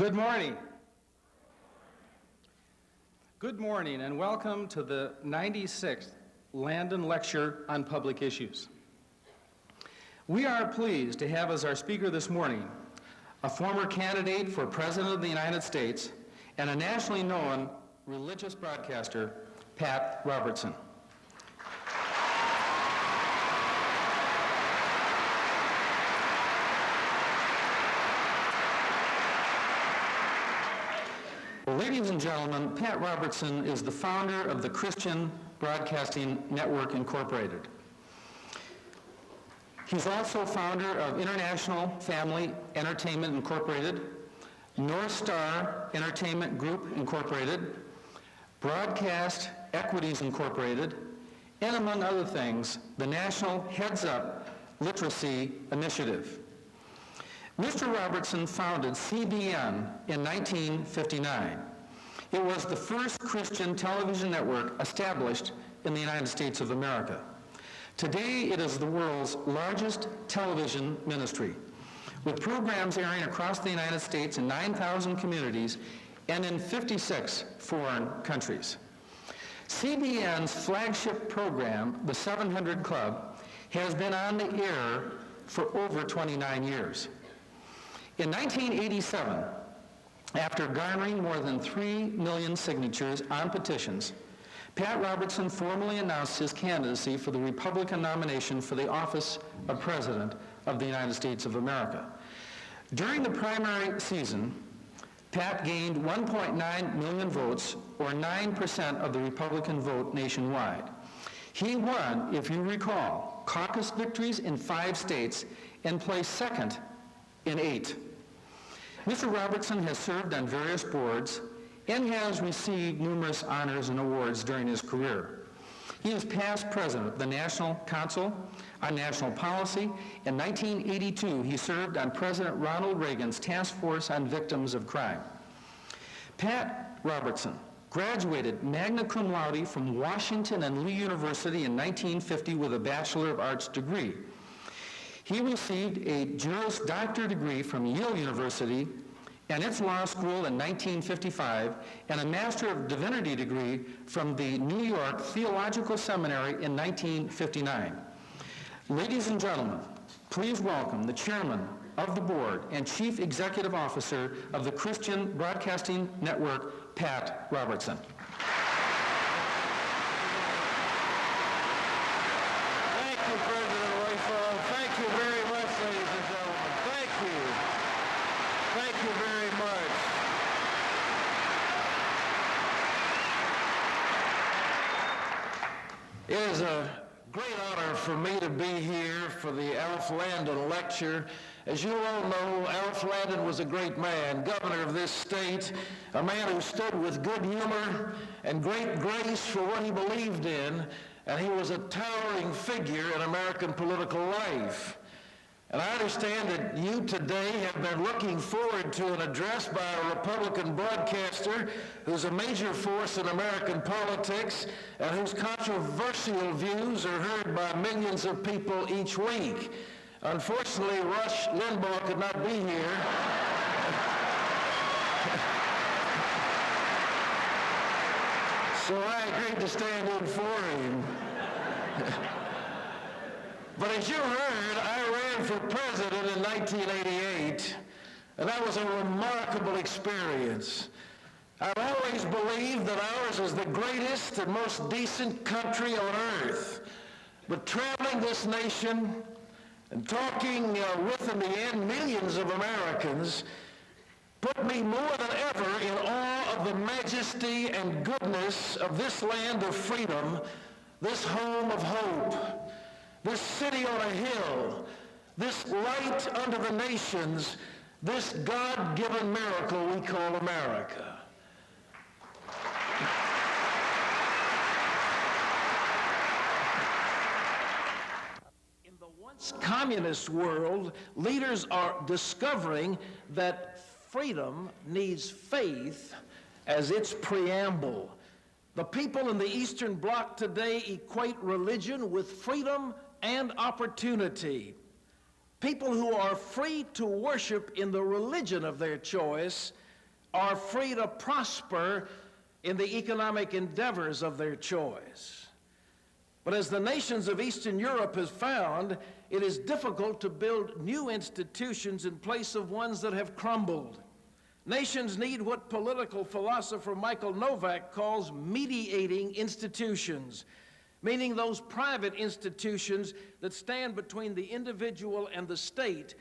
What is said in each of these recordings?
Good morning. Good morning and welcome to the 96th Landon Lecture on Public Issues. We are pleased to have as our speaker this morning a former candidate for President of the United States and a nationally known religious broadcaster, Pat Robertson. Ladies and gentlemen, Pat Robertson is the founder of the Christian Broadcasting Network, Incorporated. He's also founder of International Family Entertainment, Incorporated, North Star Entertainment Group, Incorporated, Broadcast Equities, Incorporated, and among other things, the National Heads Up Literacy Initiative. Mr. Robertson founded CBN in 1959. It was the first Christian television network established in the United States of America. Today, it is the world's largest television ministry, with programs airing across the United States in 9,000 communities and in 56 foreign countries. CBN's flagship program, The 700 Club, has been on the air for over 29 years. In 1987, after garnering more than 3 million signatures on petitions, Pat Robertson formally announced his candidacy for the Republican nomination for the office of President of the United States of America. During the primary season, Pat gained 1.9 million votes, or 9% of the Republican vote nationwide. He won, if you recall, caucus victories in 5 states and placed second in 8. Mr. Robertson has served on various boards and has received numerous honors and awards during his career. He is past president of the National Council on National Policy. In 1982, he served on President Ronald Reagan's Task Force on Victims of Crime. Pat Robertson graduated magna cum laude from Washington and Lee University in 1950 with a Bachelor of Arts degree. He received a Juris Doctor degree from Yale University and its law school in 1955, and a Master of Divinity degree from the New York Theological Seminary in 1959. Ladies and gentlemen, please welcome the Chairman of the Board and Chief Executive Officer of the Christian Broadcasting Network, Pat Robertson. It is a great honor for me to be here for the Alf Landon Lecture. As you all know, Alf Landon was a great man, governor of this state, a man who stood with good humor and great grace for what he believed in, and he was a towering figure in American political life. And I understand that you today have been looking forward to an address by a Republican broadcaster who's a major force in American politics and whose controversial views are heard by millions of people each week. Unfortunately, Rush Limbaugh could not be here. So I agreed to stand in for him. But as you heard, I ran for president in 1988, and that was a remarkable experience. I've always believed that ours is the greatest and most decent country on earth. But traveling this nation and talking with, in the end, millions of Americans put me more than ever in awe of the majesty and goodness of this land of freedom, this home of hope, this city on a hill, this light unto the nations, this God-given miracle we call America. In the once communist world, leaders are discovering that freedom needs faith as its preamble. The people in the Eastern Bloc today equate religion with freedom and opportunity. People who are free to worship in the religion of their choice are free to prosper in the economic endeavors of their choice. But as the nations of Eastern Europe have found, it is difficult to build new institutions in place of ones that have crumbled. Nations need what political philosopher Michael Novak calls mediating institutions, meaning those private institutions that stand between the individual and the state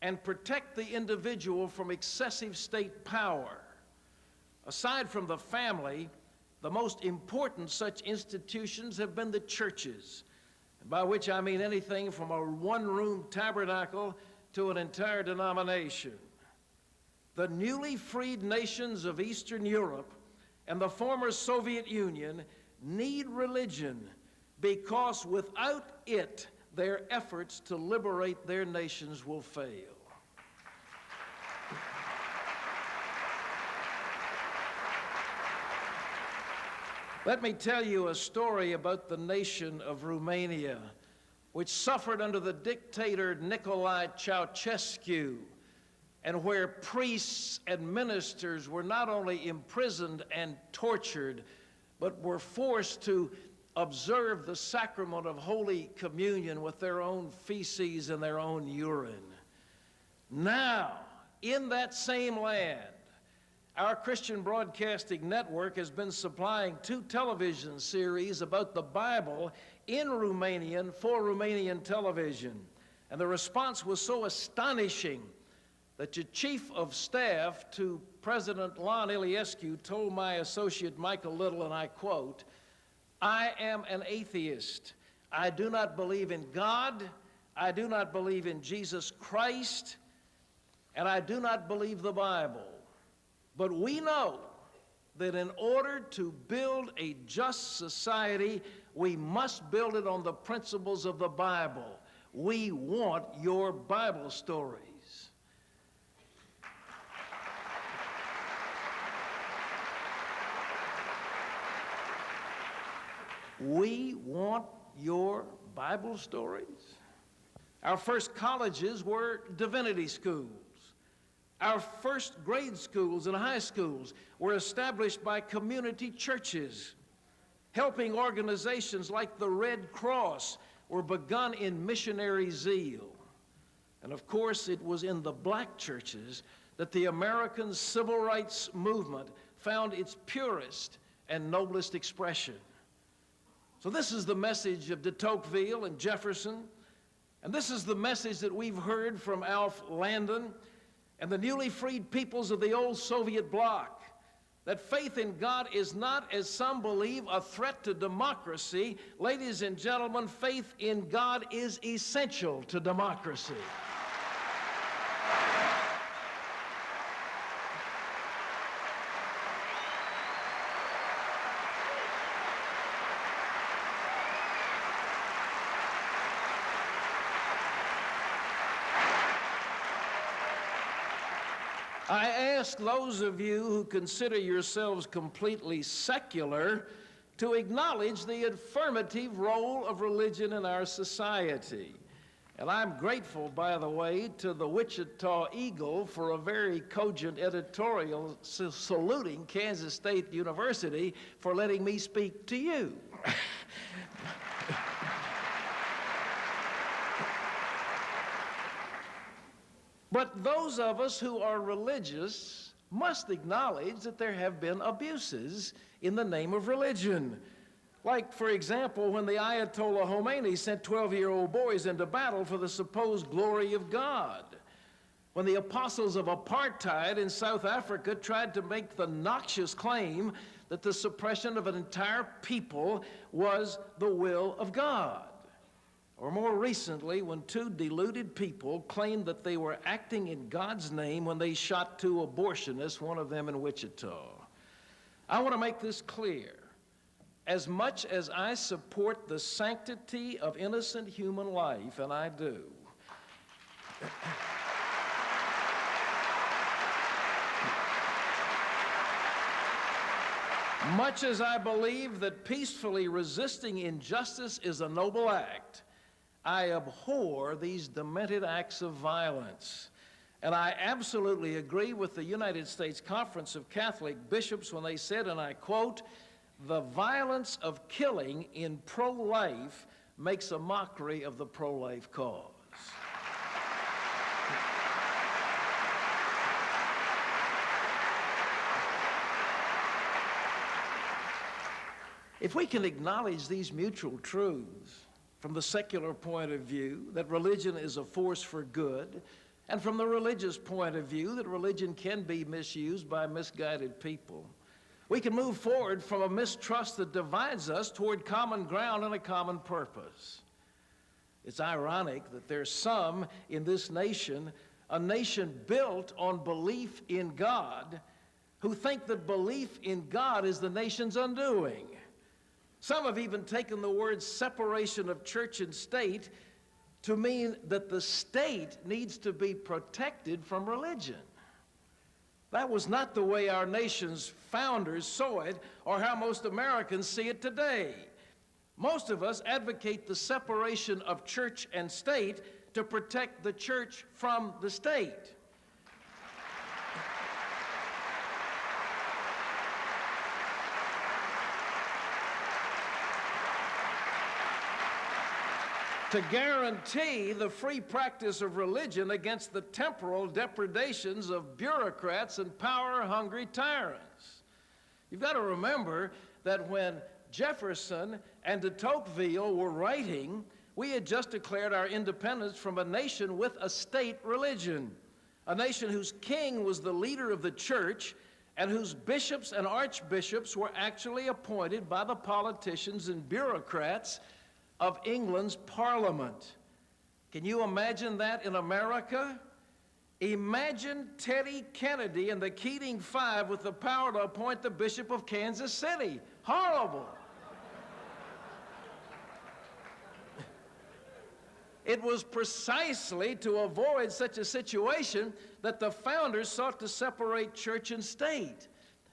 and protect the individual from excessive state power. Aside from the family, the most important such institutions have been the churches, by which I mean anything from a one-room tabernacle to an entire denomination. The newly freed nations of Eastern Europe and the former Soviet Union need religion because without it, their efforts to liberate their nations will fail. Let me tell you a story about the nation of Romania, which suffered under the dictator Nicolae Ceausescu, and where priests and ministers were not only imprisoned and tortured, but were forced to observe the sacrament of Holy Communion with their own feces and their own urine. Now, in that same land, our Christian Broadcasting Network has been supplying 2 television series about the Bible in Romanian for Romanian television. And the response was so astonishing that the chief of staff to President Ion Iliescu told my associate Michael Little, and I quote, "I am an atheist. I do not believe in God. I do not believe in Jesus Christ. And I do not believe the Bible. But we know that in order to build a just society, we must build it on the principles of the Bible. We want your Bible stories." We want your Bible stories. Our first colleges were divinity schools. Our first grade schools and high schools were established by community churches. Helping organizations like the Red Cross were begun in missionary zeal. And of course, it was in the black churches that the American civil rights movement found its purest and noblest expression. So this is the message of de Tocqueville and Jefferson, and this is the message that we've heard from Alf Landon and the newly freed peoples of the old Soviet bloc, that faith in God is not, as some believe, a threat to democracy. Ladies and gentlemen, faith in God is essential to democracy. I ask those of you who consider yourselves completely secular to acknowledge the affirmative role of religion in our society. And I'm grateful, by the way, to the Wichita Eagle for a very cogent editorial saluting Kansas State University for letting me speak to you. But those of us who are religious must acknowledge that there have been abuses in the name of religion. Like, for example, when the Ayatollah Khomeini sent 12-year-old boys into battle for the supposed glory of God. When the apostles of apartheid in South Africa tried to make the noxious claim that the suppression of an entire people was the will of God. Or more recently, when 2 deluded people claimed that they were acting in God's name when they shot 2 abortionists, one of them in Wichita. I want to make this clear. As much as I support the sanctity of innocent human life, and I do, much as I believe that peacefully resisting injustice is a noble act, I abhor these demented acts of violence. And I absolutely agree with the United States Conference of Catholic Bishops when they said, and I quote, "The violence of killing in pro-life makes a mockery of the pro-life cause." If we can acknowledge these mutual truths from the secular point of view, that religion is a force for good, and from the religious point of view, that religion can be misused by misguided people, we can move forward from a mistrust that divides us toward common ground and a common purpose. It's ironic that there's some in this nation, a nation built on belief in God, who think that belief in God is the nation's undoing. Some have even taken the word separation of church and state to mean that the state needs to be protected from religion. That was not the way our nation's founders saw it, or how most Americans see it today. Most of us advocate the separation of church and state to protect the church from the state. To guarantee the free practice of religion against the temporal depredations of bureaucrats and power-hungry tyrants. You've got to remember that when Jefferson and de Tocqueville were writing, we had just declared our independence from a nation with a state religion, a nation whose king was the leader of the church and whose bishops and archbishops were actually appointed by the politicians and bureaucrats of England's Parliament. Can you imagine that in America? Imagine Teddy Kennedy and the Keating Five with the power to appoint the Bishop of Kansas City. Horrible. It was precisely to avoid such a situation that the founders sought to separate church and state,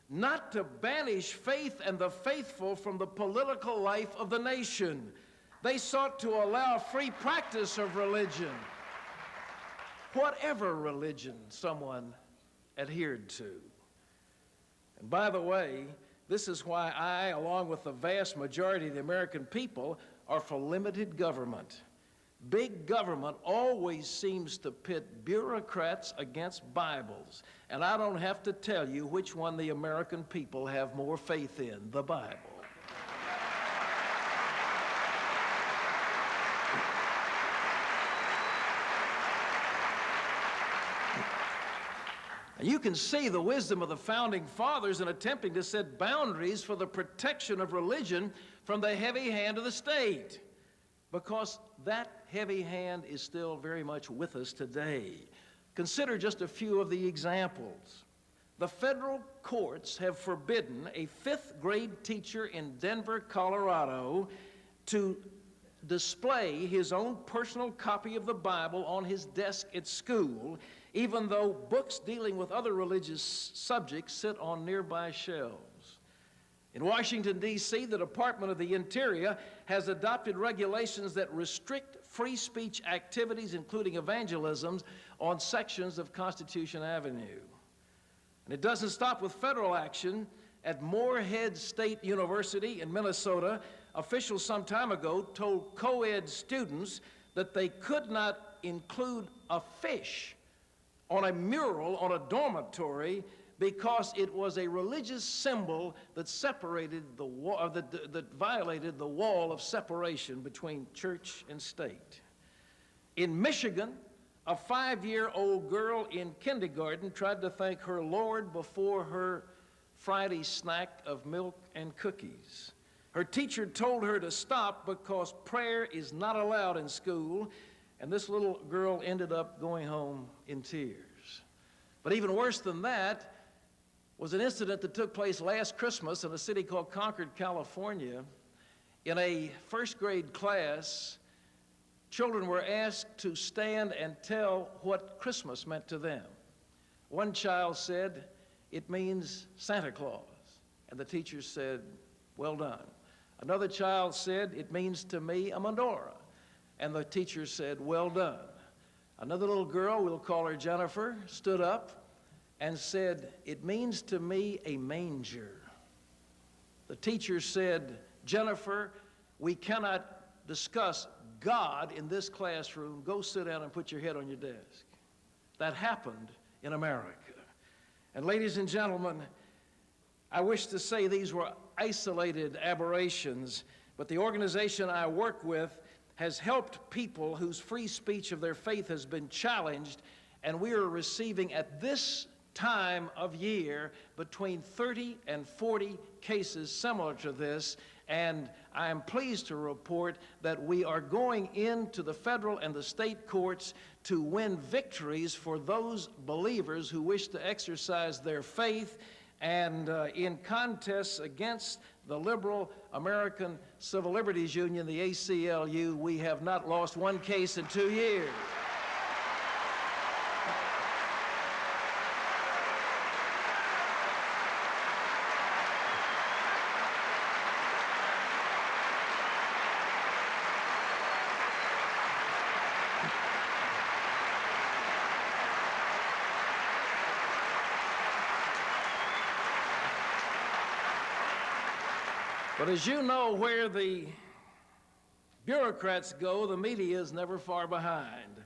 not to banish faith and the faithful from the political life of the nation. They sought to allow free practice of religion, whatever religion someone adhered to. And by the way, this is why I, along with the vast majority of the American people, are for limited government. Big government always seems to pit bureaucrats against Bibles, and I don't have to tell you which one the American people have more faith in, the Bible. You can see the wisdom of the founding fathers in attempting to set boundaries for the protection of religion from the heavy hand of the state, because that heavy hand is still very much with us today. Consider just a few of the examples. The federal courts have forbidden a fifth-grade teacher in Denver, Colorado, to display his own personal copy of the Bible on his desk at school, even though books dealing with other religious subjects sit on nearby shelves. In Washington, D.C., the Department of the Interior has adopted regulations that restrict free speech activities, including evangelisms, on sections of Constitution Avenue. And it doesn't stop with federal action. At Morehead State University in Minnesota, officials some time ago told co-ed students that they could not include a fish on a mural on a dormitory because it was a religious symbol that separated the wall, that violated the wall of separation between church and state. In Michigan, a 5-year-old girl in kindergarten tried to thank her Lord before her Friday snack of milk and cookies. Her teacher told her to stop because prayer is not allowed in school, and this little girl ended up going home in tears. But even worse than that was an incident that took place last Christmas in a city called Concord, California. In a first-grade class, children were asked to stand and tell what Christmas meant to them. One child said, "It means Santa Claus." And the teacher said, "Well done." Another child said, "It means to me a menorah." And the teacher said, "Well done." Another little girl, we'll call her Jennifer, stood up and said, "It means to me a manger." The teacher said, "Jennifer, we cannot discuss God in this classroom. Go sit down and put your head on your desk." That happened in America. And ladies and gentlemen, I wish to say these were isolated aberrations, but the organization I work with has helped people whose free speech of their faith has been challenged, and we are receiving at this time of year between 30 and 40 cases similar to this, and I am pleased to report that we are going into the federal and the state courts to win victories for those believers who wish to exercise their faith, and in contests against the liberal American Civil Liberties Union, the ACLU, we have not lost one case in 2 years. But as you know, where the bureaucrats go, the media is never far behind.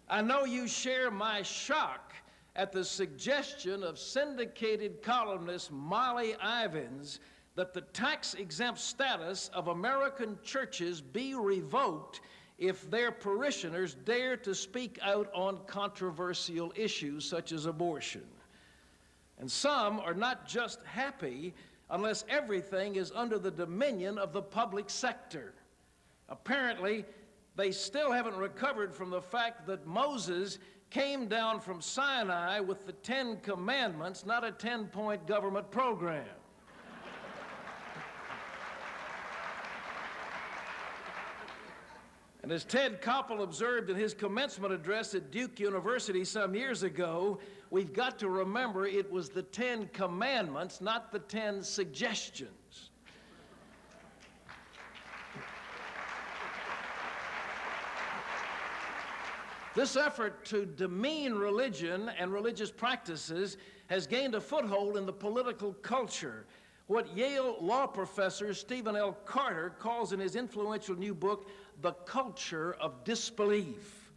I know you share my shock at the suggestion of syndicated columnist Molly Ivins that the tax-exempt status of American churches be revoked if their parishioners dare to speak out on controversial issues such as abortion. And some are not just happy unless everything is under the dominion of the public sector. Apparently, they still haven't recovered from the fact that Moses came down from Sinai with the 10 Commandments, not a 10-point government program. And as Ted Koppel observed in his commencement address at Duke University some years ago, we've got to remember it was the 10 Commandments, not the 10 suggestions. This effort to demean religion and religious practices has gained a foothold in the political culture. What Yale law professor Stephen L. Carter calls in his influential new book, The Culture of Disbelief.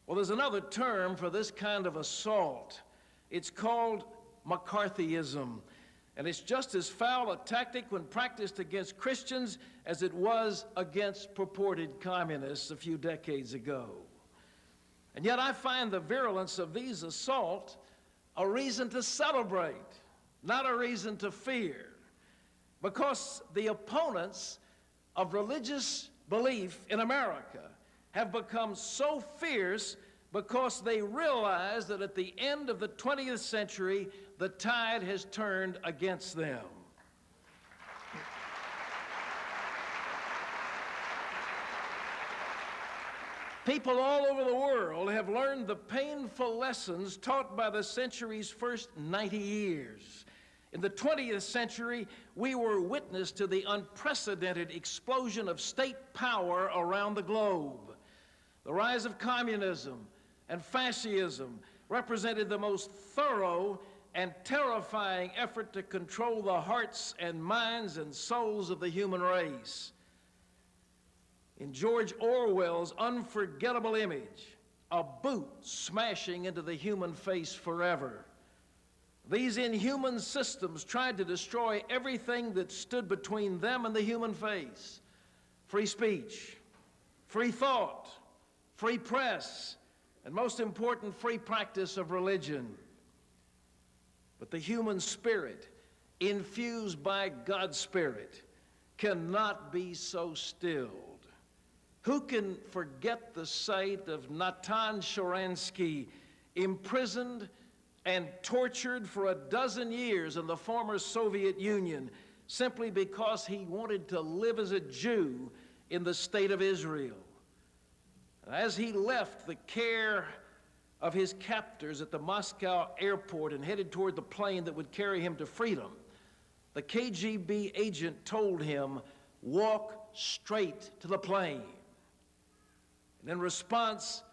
Well, there's another term for this kind of assault. It's called McCarthyism, and it's just as foul a tactic when practiced against Christians as it was against purported communists a few decades ago. And yet I find the virulence of these assaults a reason to celebrate, not a reason to fear, because the opponents of religious belief in America have become so fierce because they realize that at the end of the 20th century, the tide has turned against them. People all over the world have learned the painful lessons taught by the century's first 90 years. In the 20th century, we were witness to the unprecedented explosion of state power around the globe. The rise of communism and fascism represented the most thorough and terrifying effort to control the hearts and minds and souls of the human race. In George Orwell's unforgettable image, a boot smashing into the human face forever, these inhuman systems tried to destroy everything that stood between them and the human face: free speech, free thought, free press, and most important, free practice of religion. But the human spirit, infused by God's Spirit, cannot be so stilled. Who can forget the sight of Natan Sharansky, imprisoned and tortured for a dozen years in the former Soviet Union simply because he wanted to live as a Jew in the state of Israel? As he left the care of his captors at the Moscow airport and headed toward the plane that would carry him to freedom, the KGB agent told him, "Walk straight to the plane." And in response,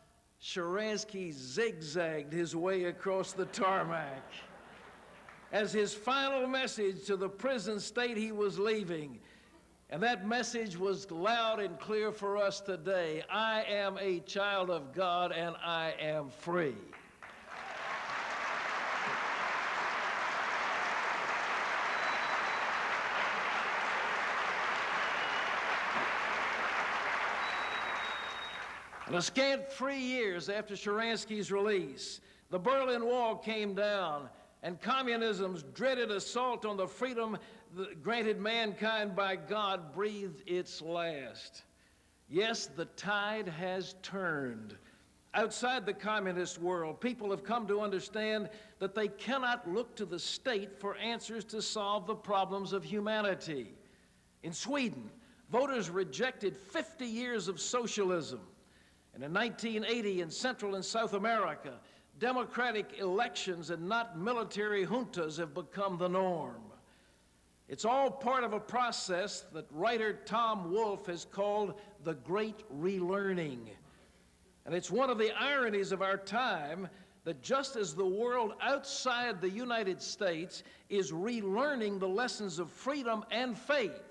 Sharansky zigzagged his way across the tarmac as his final message to the prison state he was leaving. And that message was loud and clear for us today. I am a child of God and I am free. And a scant 3 years after Sharansky's release, the Berlin Wall came down, and communism's dreaded assault on the freedom granted mankind by God breathed its last. Yes, the tide has turned. Outside the communist world, people have come to understand that they cannot look to the state for answers to solve the problems of humanity. In Sweden, voters rejected 50 years of socialism. And in 1980, in Central and South America, democratic elections and not military juntas have become the norm. It's all part of a process that writer Tom Wolfe has called the Great Relearning. And it's one of the ironies of our time that just as the world outside the United States is relearning the lessons of freedom and faith,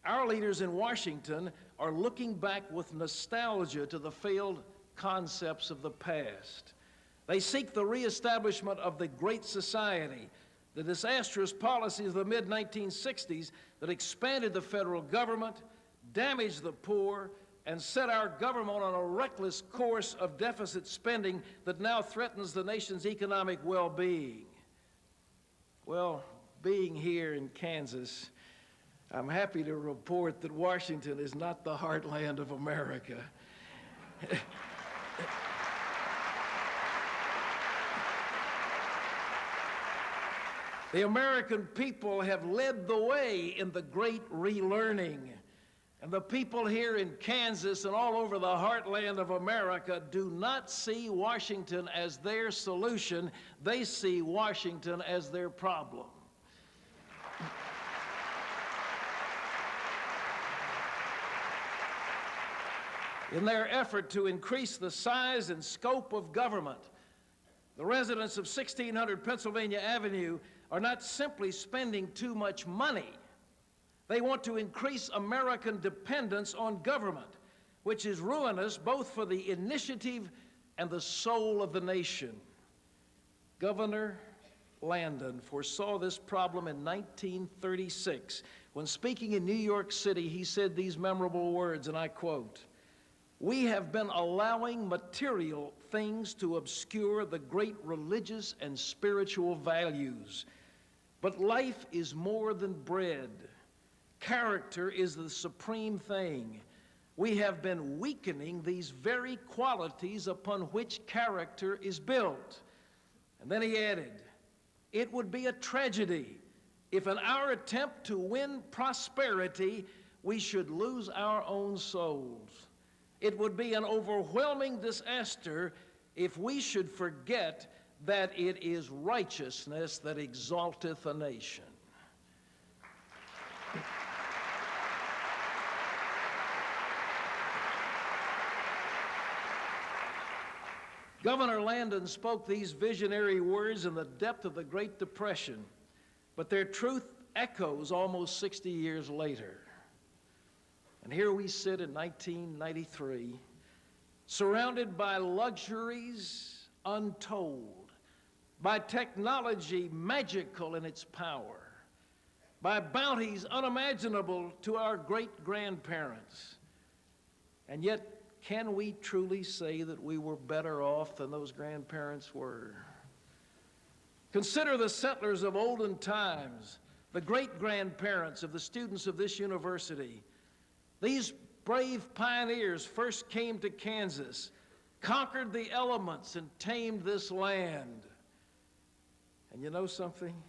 our leaders in Washington are looking back with nostalgia to the failed concepts of the past. They seek the reestablishment of the Great Society, the disastrous policies of the mid-1960s that expanded the federal government, damaged the poor, and set our government on a reckless course of deficit spending that now threatens the nation's economic well-being. Well, being here in Kansas, I'm happy to report that Washington is not the heartland of America. The American people have led the way in the great relearning. And the people here in Kansas and all over the heartland of America do not see Washington as their solution. They see Washington as their problem. In their effort to increase the size and scope of government, the residents of 1600 Pennsylvania Avenue are not simply spending too much money. They want to increase American dependence on government, which is ruinous both for the initiative and the soul of the nation. Governor Landon foresaw this problem in 1936. When speaking in New York City, he said these memorable words, and I quote, "We have been allowing material things to obscure the great religious and spiritual values. But life is more than bread. Character is the supreme thing. We have been weakening these very qualities upon which character is built." And then he added, "It would be a tragedy if in our attempt to win prosperity, we should lose our own souls. It would be an overwhelming disaster if we should forget that it is righteousness that exalteth a nation." Governor Landon spoke these visionary words in the depth of the Great Depression, but their truth echoes almost 60 years later. And here we sit in 1993, surrounded by luxuries untold, by technology magical in its power, by bounties unimaginable to our great-grandparents. And yet, can we truly say that we were better off than those grandparents were? Consider the settlers of olden times, the great-grandparents of the students of this university. These brave pioneers first came to Kansas, conquered the elements, and tamed this land. And you know something?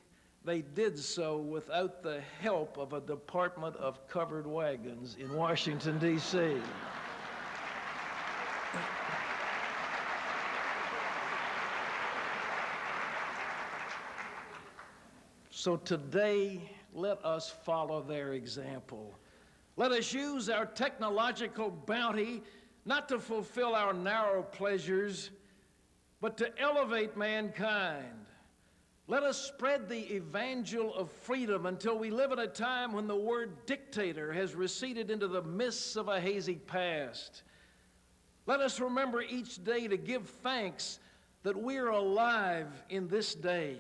They did so without the help of a department of covered wagons in Washington, D.C. So today, let us follow their example. Let us use our technological bounty not to fulfill our narrow pleasures, but to elevate mankind. Let us spread the evangel of freedom until we live in a time when the word dictator has receded into the mists of a hazy past. Let us remember each day to give thanks that we're alive in this day,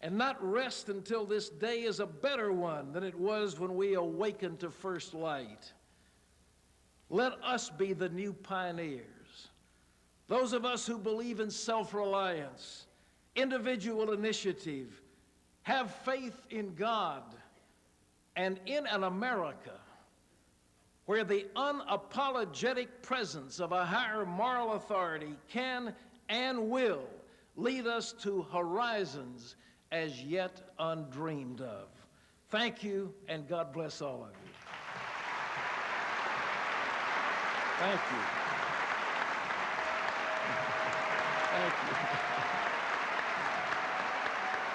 and not rest until this day is a better one than it was when we awakened to first light. Let us be the new pioneers, those of us who believe in self-reliance, individual initiative, have faith in God, and in an America where the unapologetic presence of a higher moral authority can and will lead us to horizons as yet undreamed of. Thank you, and God bless all of you. Thank you. Thank you.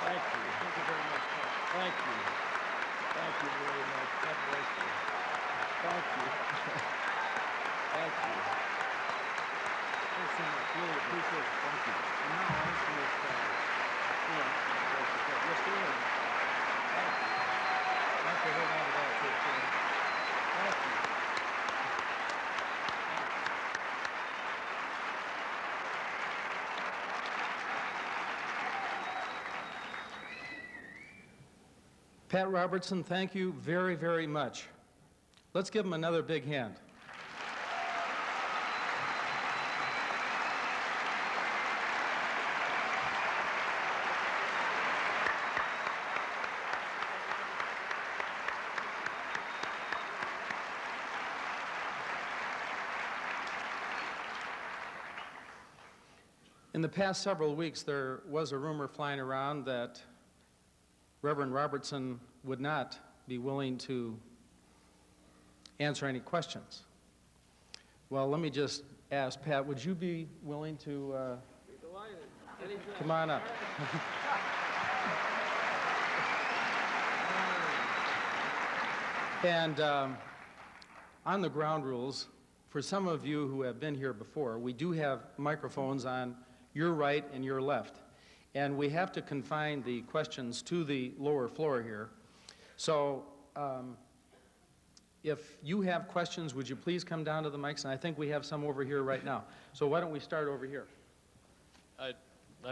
Thank you. Thank you very much. Thank you. Thank you very much. God bless you. Thank you. Thank you. Thanks so much. Really appreciate it. Thank you. And now I'll ask you if, yes, go ahead. Thank you. Thank you very much. Thank you. Pat Robertson, thank you very, very much. Let's give him another big hand. In the past several weeks, there was a rumor flying around that Reverend Robertson would not be willing to answer any questions. Well, let me just ask, Pat, would you be willing to come on up? And on the ground rules, for some of you who have been here before, we do have microphones on your right and your left. And we have to confine the questions to the lower floor here. So if you have questions, would you please come down to the mics? And I think we have some over here right now. So why don't we start over here? I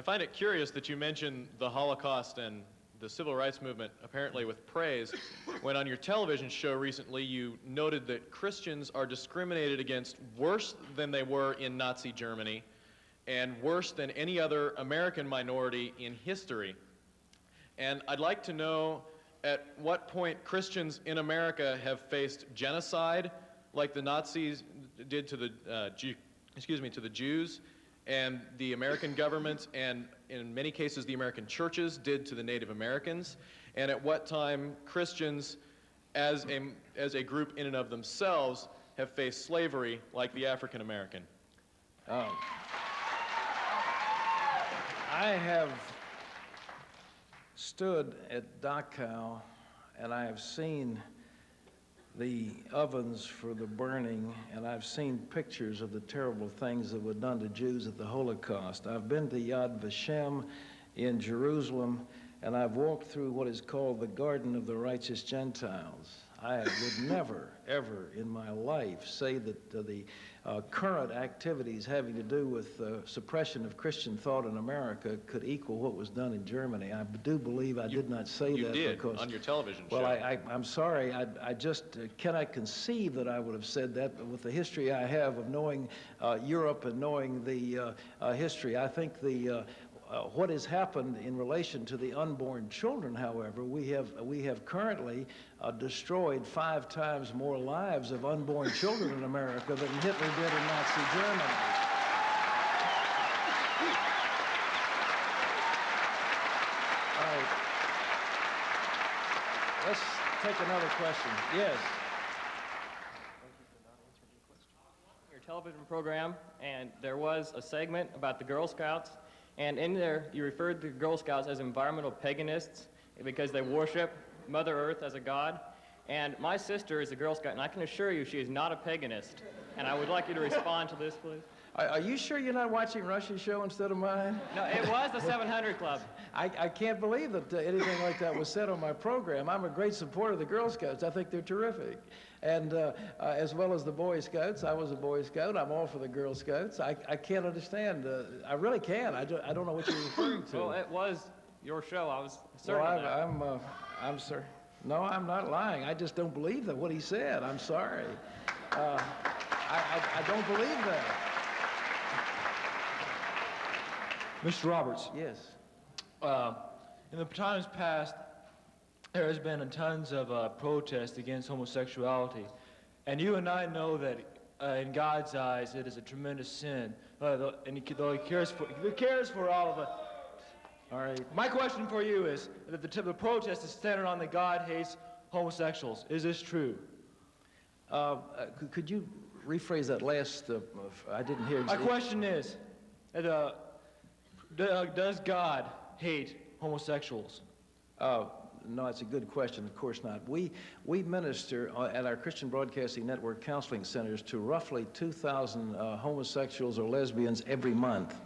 find it curious that you mention the Holocaust and the civil rights movement apparently with praise, when on your television show recently you noted that Christians are discriminated against worse than they were in Nazi Germany, and worse than any other American minority in history. And I'd like to know at what point Christians in America have faced genocide, like the Nazis did to the to the Jews, and the American government, and in many cases the American churches did to the Native Americans, and at what time Christians as a group in and of themselves have faced slavery like the African American. I have stood at Dachau, and I have seen the ovens for the burning, and I've seen pictures of the terrible things that were done to Jews at the Holocaust. I've been to Yad Vashem in Jerusalem, and I've walked through what is called the Garden of the Righteous Gentiles. I would never, ever in my life say that the current activities having to do with suppression of Christian thought in America could equal what was done in Germany. I do believe I did not say that. You did, because, on your television show. Well, I'm sorry. I just cannot conceive that I would have said that, but with the history I have of knowing Europe and knowing the history, I think what has happened in relation to the unborn children, however, we have currently destroyed 5 times more lives of unborn children in America than Hitler did in Nazi Germany. All right. Let's take another question. Yes. Your television program, and there was a segment about the Girl Scouts. And in there, you referred to Girl Scouts as environmental paganists because they worship Mother Earth as a god. And my sister is a Girl Scout, and I can assure you she is not a paganist. And I would like you to respond to this, please. Are you sure you're not watching Rush's show instead of mine? No, it was the 700 Club. I can't believe that anything like that was said on my program. I'm a great supporter of the Girl Scouts. I think they're terrific. And as well as the Boy Scouts, I was a Boy Scout. I'm all for the Girl Scouts. I can't understand. I really can't. I don't know what you're referring to. Well, it was your show. I was certain of that. I'm sorry. No, I'm not lying. I just don't believe that what he said. I'm sorry. I don't believe that. Mr. Roberts. Yes. In the times past, there has been tons of protest against homosexuality. And you and I know that in God's eyes it is a tremendous sin. Though he cares for all of us. All right. My question for you is that the protest is centered on that God hates homosexuals. Is this true? Could you rephrase that last? I didn't hear. My question is, does God hate homosexuals? No, it's a good question. Of course not. We minister at our Christian Broadcasting Network counseling centers to roughly 2,000 homosexuals or lesbians every month.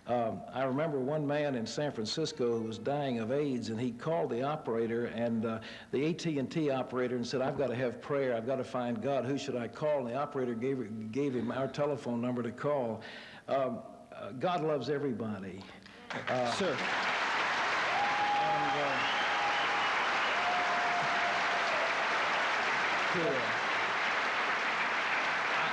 I remember one man in San Francisco who was dying of AIDS, and he called the operator and the AT&T operator and said, "I've got to have prayer. I've got to find God. Who should I call?" And the operator gave him our telephone number to call. God loves everybody. Sir.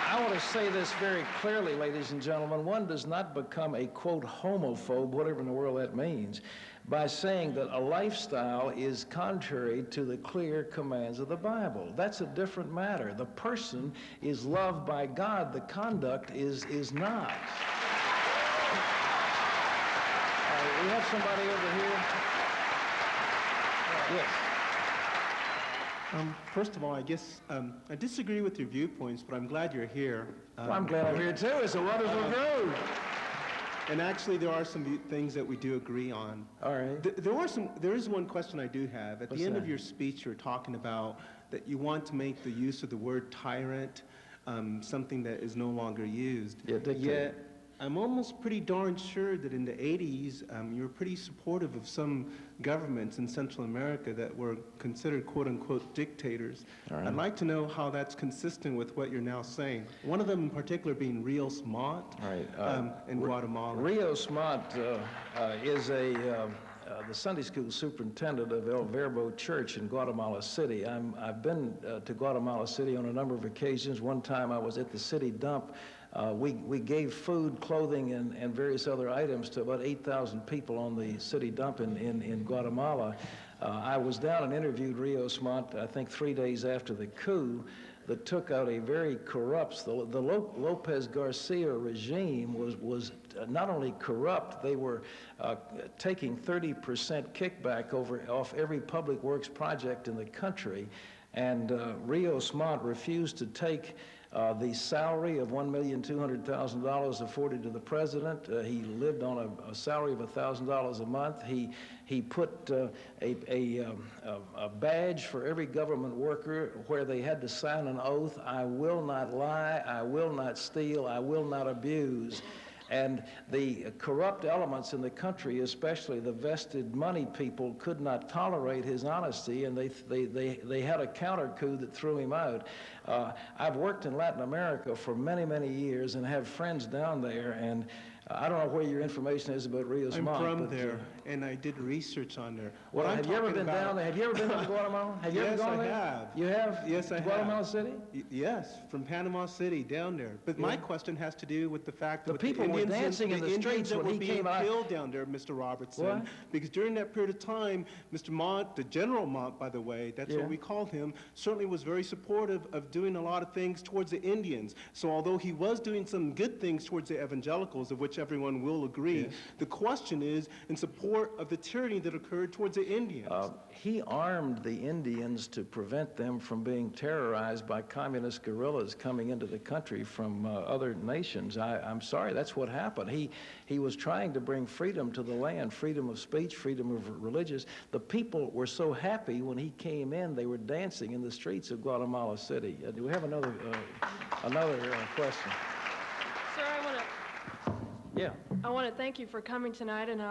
I want to say this very clearly, ladies and gentlemen. One does not become a, quote, homophobe, whatever in the world that means, by saying that a lifestyle is contrary to the clear commands of the Bible. That's a different matter. The person is loved by God. The conduct is not. We have somebody over here. Yes. First of all, I guess I disagree with your viewpoints, but I'm glad you're here. Well, I'm glad I'm here too. It's a wonderful group. And actually, there are some things that we do agree on. All right. There is one question I do have. At What's the end that? of your speech, you're talking about that you want to make the use of the word tyrant something that is no longer used. Yeah, dictator. Yet, I'm almost pretty darn sure that in the 80s, you were pretty supportive of some governments in Central America that were considered quote-unquote dictators. Right. I'd like to know how that's consistent with what you're now saying. One of them in particular being Rios Montt in Guatemala. Rios Montt is the Sunday school superintendent of El Verbo Church in Guatemala City. I've been to Guatemala City on a number of occasions. One time I was at the city dump. We gave food, clothing, and various other items to about 8,000 people on the city dump in Guatemala. I was down and interviewed Rios Montt, I think 3 days after the coup that took out a very corrupt, the Lopez Garcia regime was not only corrupt, they were taking 30% kickback off every public works project in the country. And Rios Montt refused to take the salary of $1,200,000 afforded to the president. He lived on a salary of $1,000 a month. He put a badge for every government worker where they had to sign an oath: "I will not lie, I will not steal, I will not abuse." And the corrupt elements in the country, especially the vested money people, could not tolerate his honesty, and they had a counter coup that threw him out. I've worked in Latin America for many, many years and have friends down there, and I don't know where your information is about Rios Montt. I'm from there, and I did research on there. Well, have you ever been down there? Have you ever been to Guatemala? Have you ever gone there? Yes, I have. You have? Yes, I have. Guatemala City? Yes, from Panama City down there. But my question has to do with the fact that The people were dancing in the streets that when were he being came out. killed down there, Mr. Robertson. What? Because during that period of time, Mr. Montt, the General Montt, by the way, that's what we called him, certainly was very supportive of doing a lot of things towards the Indians. So although he was doing some good things towards the evangelicals, of which everyone will agree, the question is, in support support of the tyranny that occurred towards the Indians. He armed the Indians to prevent them from being terrorized by communist guerrillas coming into the country from other nations. I'm sorry, that's what happened. He was trying to bring freedom to the land, freedom of speech, freedom of religious. The people were so happy when he came in, they were dancing in the streets of Guatemala City. Do we have another question? Sir, Yeah. I want to thank you for coming tonight and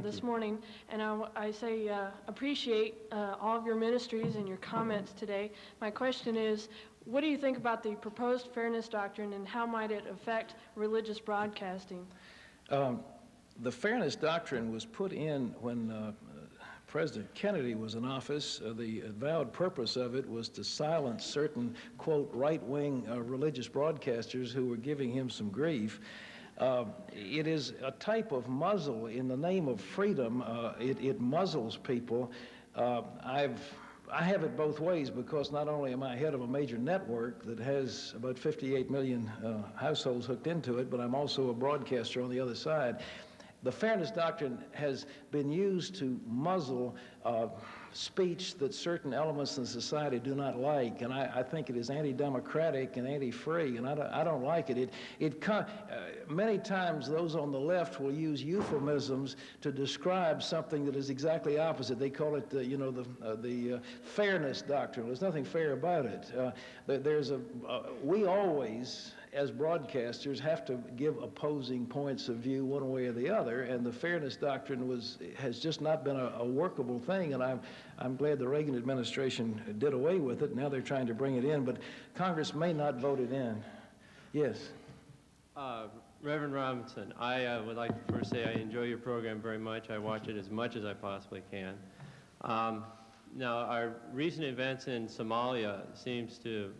this morning, and I say appreciate all of your ministries and your comments today. My question is, what do you think about the proposed fairness doctrine, and how might it affect religious broadcasting? The fairness doctrine was put in when President Kennedy was in office. The avowed purpose of it was to silence certain, quote, right-wing religious broadcasters who were giving him some grief. It is a type of muzzle in the name of freedom. It muzzles people. I have it both ways, because not only am I head of a major network that has about 58 million households hooked into it, but I'm also a broadcaster on the other side. The fairness doctrine has been used to muzzle speech that certain elements in society do not like, and I think it is anti-democratic and anti-free, and I don't like it. Many times those on the left will use euphemisms to describe something that is exactly opposite. They call it, the fairness doctrine. There's nothing fair about it. We always, as broadcasters, have to give opposing points of view one way or the other, and the fairness doctrine has just not been a workable thing, and I'm glad the Reagan administration did away with it. Now they're trying to bring it in, but Congress may not vote it in. Yes? Reverend Robertson, I would like to first say I enjoy your program very much. I watch it as much as I possibly can. Now, our recent events in Somalia seems to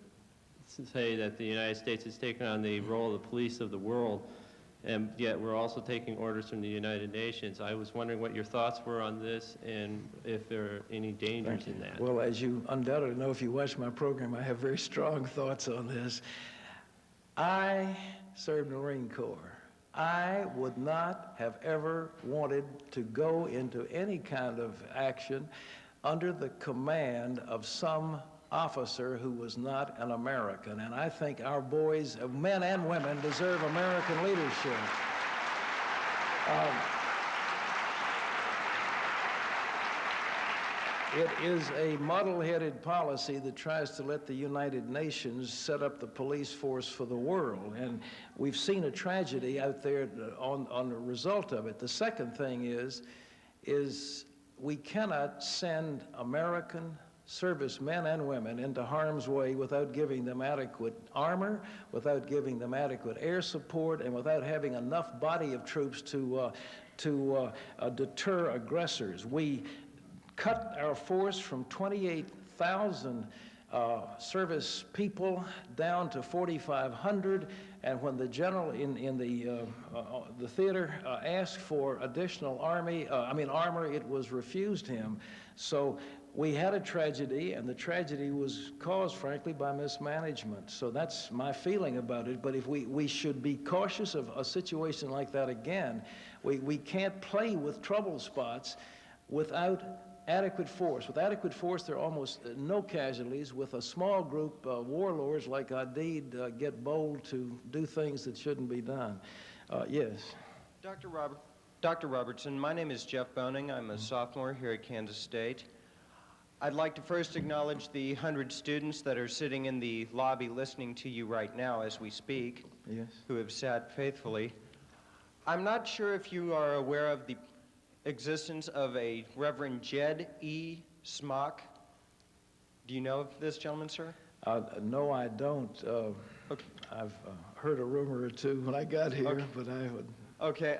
say that the United States has taken on the role of the police of the world, and yet we're also taking orders from the United Nations. I was wondering what your thoughts were on this, and if there are any dangers in that. Well, as you undoubtedly know, if you watch my program, I have very strong thoughts on this. I served in the Marine Corps. I would not have ever wanted to go into any kind of action under the command of some officer who was not an American. And I think our boys, men and women, deserve American leadership. It is a muddle-headed policy that tries to let the United Nations set up the police force for the world. And we've seen a tragedy out there on the result of it. The second thing is we cannot send American servicemen and women into harm's way without giving them adequate armor, without giving them adequate air support, and without having enough body of troops to deter aggressors. We cut our force from 28,000 service people down to 4,500, and when the general in the theater asked for additional armor, it was refused him. So we had a tragedy, and the tragedy was caused, frankly, by mismanagement. So that's my feeling about it. But if we should be cautious of a situation like that again. We can't play with trouble spots without adequate force. With adequate force, there are almost no casualties. With a small group of warlords like Adid get bold to do things that shouldn't be done. Yes? Dr. Robertson, my name is Jeff Boning. I'm a sophomore here at Kansas State. I'd like to first acknowledge the 100 students that are sitting in the lobby listening to you right now as we speak, Yes. who have sat faithfully. I'm not sure if you are aware of the existence of a Reverend Jed E. Smock. Do you know of this gentleman, sir? No, I don't. Okay. I've heard a rumor or two when I got here, Okay. but I would... Okay,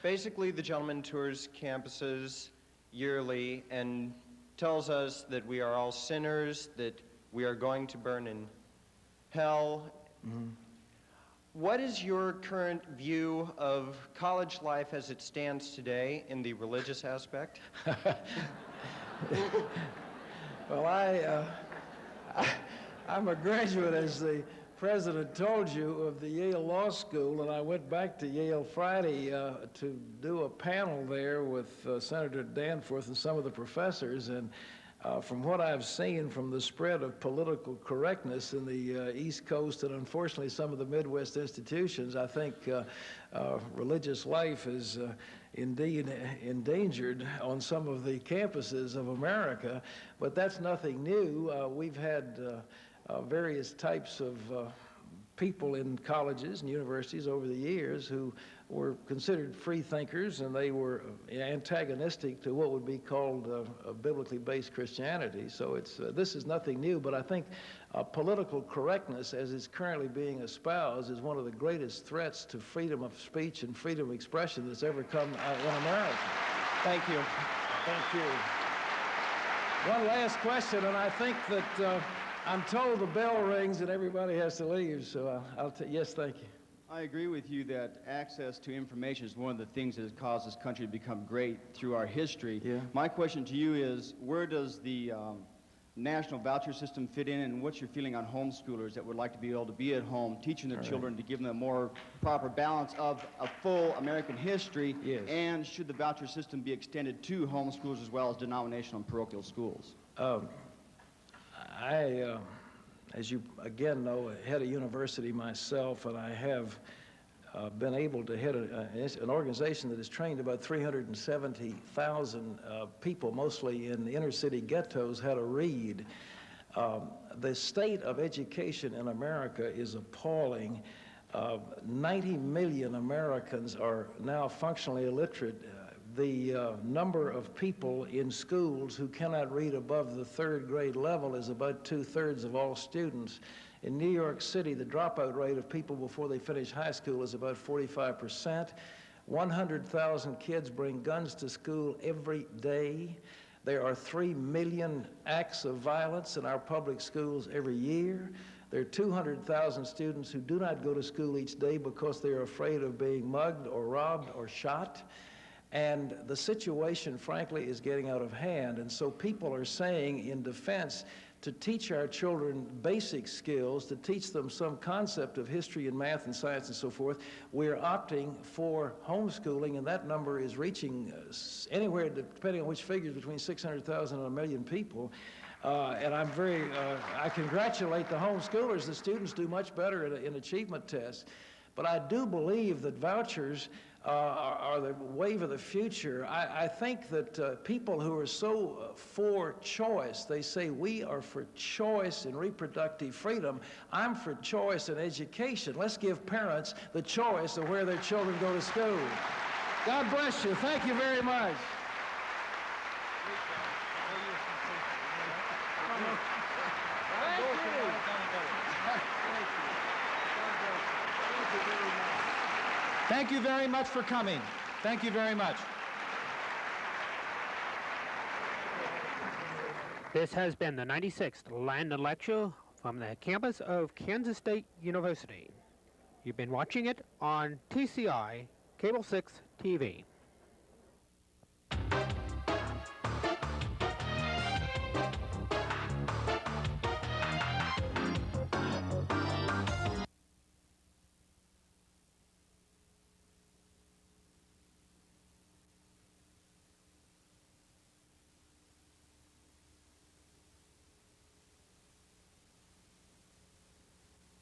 basically the gentleman tours campuses yearly and tells us that we are all sinners, that we are going to burn in hell. Mm-hmm. What is your current view of college life as it stands today in the religious aspect? Well, I'm a graduate, as the president told you, of the Yale Law School, and I went back to Yale Friday to do a panel there with Senator Danforth and some of the professors, and from what I've seen from the spread of political correctness in the East Coast and unfortunately some of the Midwest institutions, I think religious life is indeed endangered on some of the campuses of America, but that's nothing new. We've had various types of people in colleges and universities over the years who were considered free thinkers, and they were antagonistic to what would be called a biblically based Christianity. So this is nothing new, but I think political correctness, as it's currently being espoused, is one of the greatest threats to freedom of speech and freedom of expression that's ever come in America. Thank you. Thank you. One last question, and I think that I'm told the bell rings and everybody has to leave, so yes, thank you. I agree with you that access to information is one of the things that has caused this country to become great through our history. Yeah. My question to you is, where does the national voucher system fit in, and what's your feeling on homeschoolers that would like to be able to be at home, teaching their children to give them a more proper balance of a full American history? Yes. And should the voucher system be extended to homeschoolers as well as denominational and parochial schools? As you again know, head a university myself, and I have been able to head an organization that has trained about 370,000 people, mostly in the inner city ghettos, how to read. The state of education in America is appalling. 90 million Americans are now functionally illiterate. The number of people in schools who cannot read above the 3rd grade level is about 2/3 of all students. In New York City, the dropout rate of people before they finish high school is about 45%. 100,000 kids bring guns to school every day. There are 3 million acts of violence in our public schools every year. There are 200,000 students who do not go to school each day because they are afraid of being mugged or robbed or shot. And the situation, frankly, is getting out of hand. And so people are saying, in defense, to teach our children basic skills, to teach them some concept of history and math and science and so forth, we're opting for homeschooling, and that number is reaching anywhere, depending on which figures, between 600,000 and 1 million people. And I congratulate the homeschoolers. The students do much better in achievement tests. But I do believe that vouchers are the wave of the future. I think that people who are so for choice, they say we are for choice and reproductive freedom. I'm for choice in education. Let's give parents the choice of where their children go to school. God bless you. Thank you very much. Thank you very much for coming. Thank you very much. This has been the 96th Landon Lecture from the campus of Kansas State University. You've been watching it on TCI Cable 6 TV.